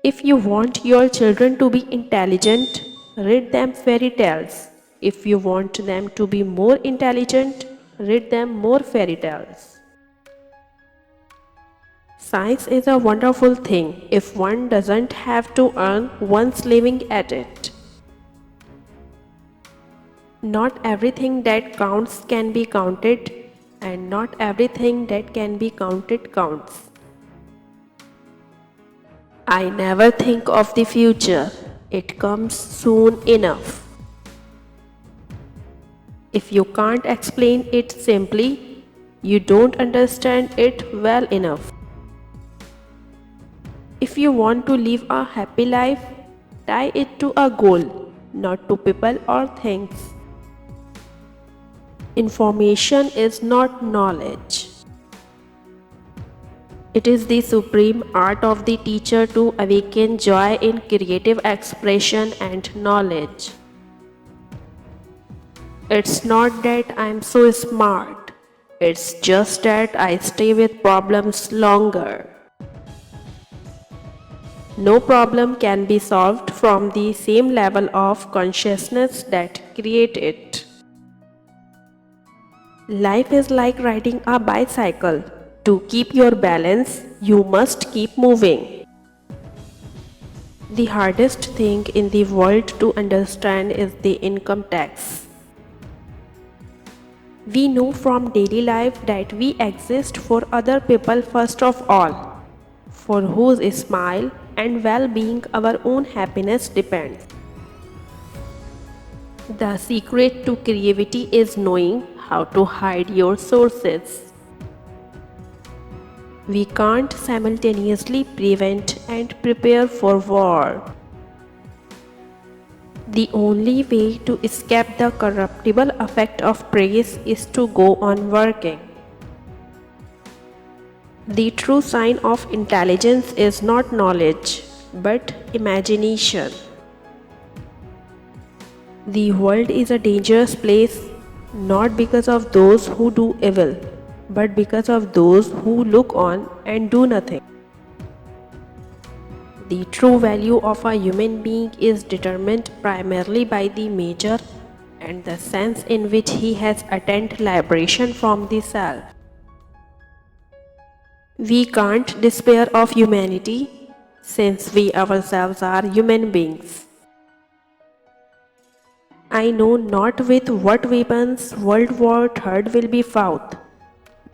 If you want your children to be intelligent, read them fairy tales. If you want them to be more intelligent, read them more fairy tales. Science is a wonderful thing if one doesn't have to earn one's living at it. Not everything that counts can be counted, and not everything that can be counted counts. I never think of the future. It comes soon enough. If you can't explain it simply, you don't understand it well enough. If you want to live a happy life, tie it to a goal, not to people or things. Information is not knowledge. It is the supreme art of the teacher to awaken joy in creative expression and knowledge. It's not that I'm so smart, it's just that I stay with problems longer. No problem can be solved from the same level of consciousness that creates it. Life is like riding a bicycle. To keep your balance, you must keep moving. The hardest thing in the world to understand is the income tax. We know from daily life that we exist for other people first of all, for whose smile and well-being our own happiness depends. The secret to creativity is knowing how to hide your sources. We can't simultaneously prevent and prepare for war. The only way to escape the corruptible effect of praise is to go on working. The true sign of intelligence is not knowledge, but imagination. The world is a dangerous place, not because of those who do evil, but because of those who look on and do nothing. The true value of a human being is determined primarily by the measure and the sense in which he has attained liberation from the self. We can't despair of humanity, since we ourselves are human beings. I know not with what weapons World War III will be fought,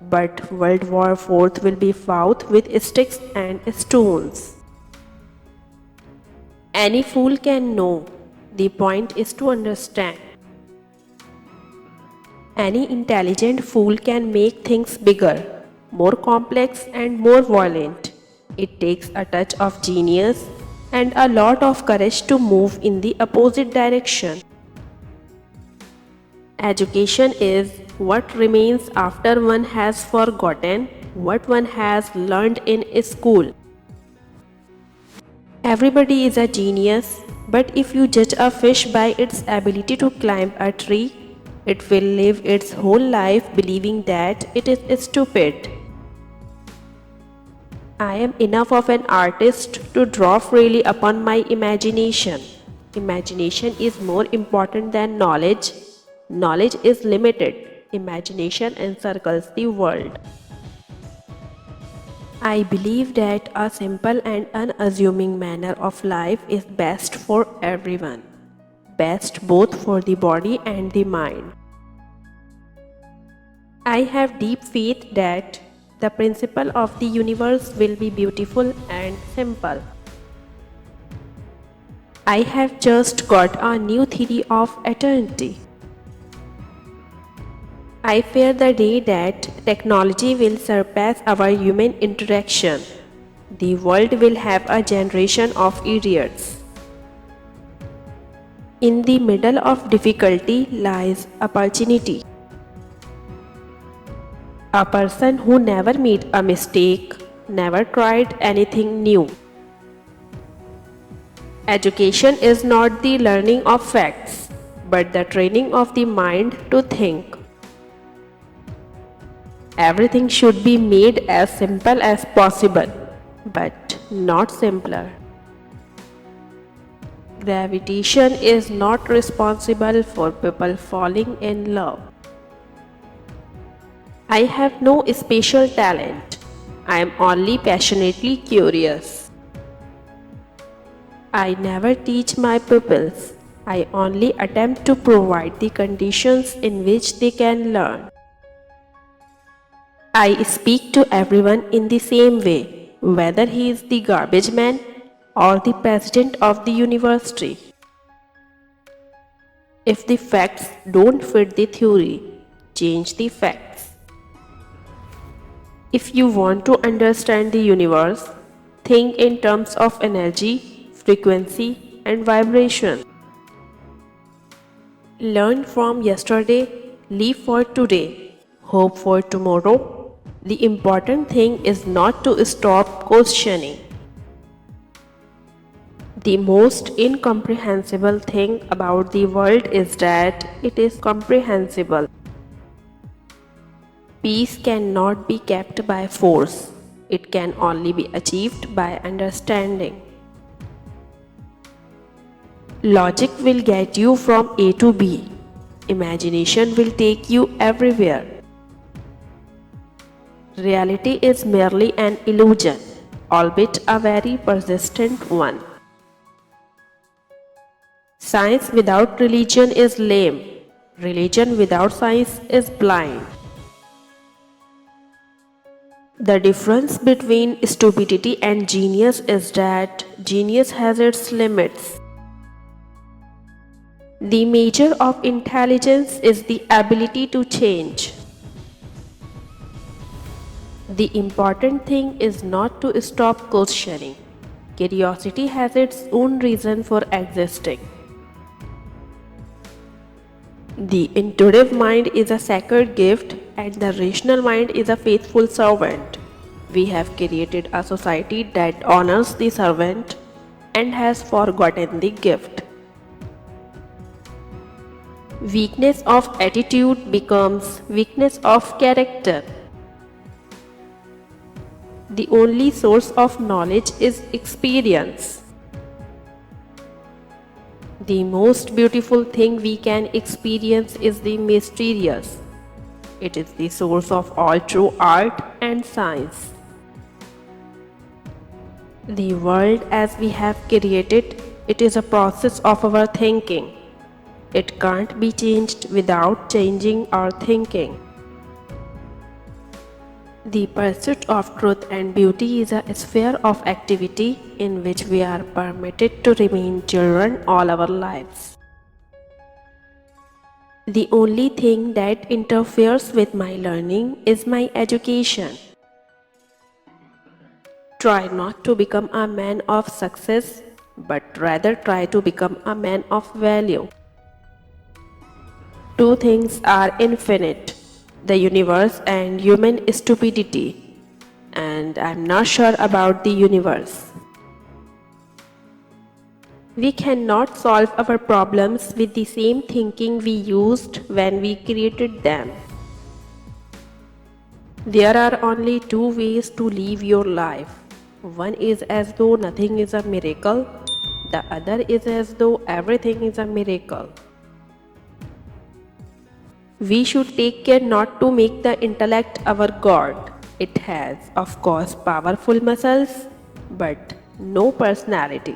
but World War IV will be fought with sticks and stones. Any fool can know. The point is to understand. Any intelligent fool can make things bigger, more complex and more violent. It takes a touch of genius and a lot of courage to move in the opposite direction. Education is what remains after one has forgotten what one has learned in school. Everybody is a genius, but if you judge a fish by its ability to climb a tree, it will live its whole life believing that it is stupid. I am enough of an artist to draw freely upon my imagination. Imagination is more important than knowledge. Knowledge is limited. Imagination encircles the world. I believe that a simple and unassuming manner of life is best for everyone, best both for the body and the mind. I have deep faith that the principle of the universe will be beautiful and simple. I have just got a new theory of eternity. I fear the day that technology will surpass our human interaction. The world will have a generation of idiots. In the middle of difficulty lies opportunity. A person who never made a mistake, never tried anything new. Education is not the learning of facts, but the training of the mind to think. Everything should be made as simple as possible, but not simpler. Gravitation is not responsible for people falling in love. I have no special talent. I am only passionately curious. I never teach my pupils. I only attempt to provide the conditions in which they can learn. I speak to everyone in the same way, whether he is the garbage man or the president of the university. If the facts don't fit the theory, change the facts. If you want to understand the universe, think in terms of energy, frequency, and vibration. Learn from yesterday, live for today, hope for tomorrow. The important thing is not to stop questioning. The most incomprehensible thing about the world is that it is comprehensible. Peace cannot be kept by force. It can only be achieved by understanding. Logic will get you from A to B. Imagination will take you everywhere. Reality is merely an illusion, albeit a very persistent one. Science without religion is lame. Religion without science is blind. The difference between stupidity and genius is that genius has its limits. The measure of intelligence is the ability to change. The important thing is not to stop questioning. Curiosity has its own reason for existing. The intuitive mind is a sacred gift and the rational mind is a faithful servant. We have created a society that honors the servant and has forgotten the gift. Weakness of attitude becomes weakness of character. The only source of knowledge is experience. The most beautiful thing we can experience is the mysterious. It is the source of all true art and science. The world as we have created, it is a process of our thinking. It can't be changed without changing our thinking. The pursuit of truth and beauty is a sphere of activity in which we are permitted to remain children all our lives. The only thing that interferes with my learning is my education. Try not to become a man of success, but rather try to become a man of value. Two things are infinite: the universe and human stupidity, and I'm not sure about the universe. We cannot solve our problems with the same thinking we used when we created them. There are only two ways to live your life. One is as though nothing is a miracle, the other is as though everything is a miracle. We should take care not to make the intellect our God. It has, of course, powerful muscles, but no personality.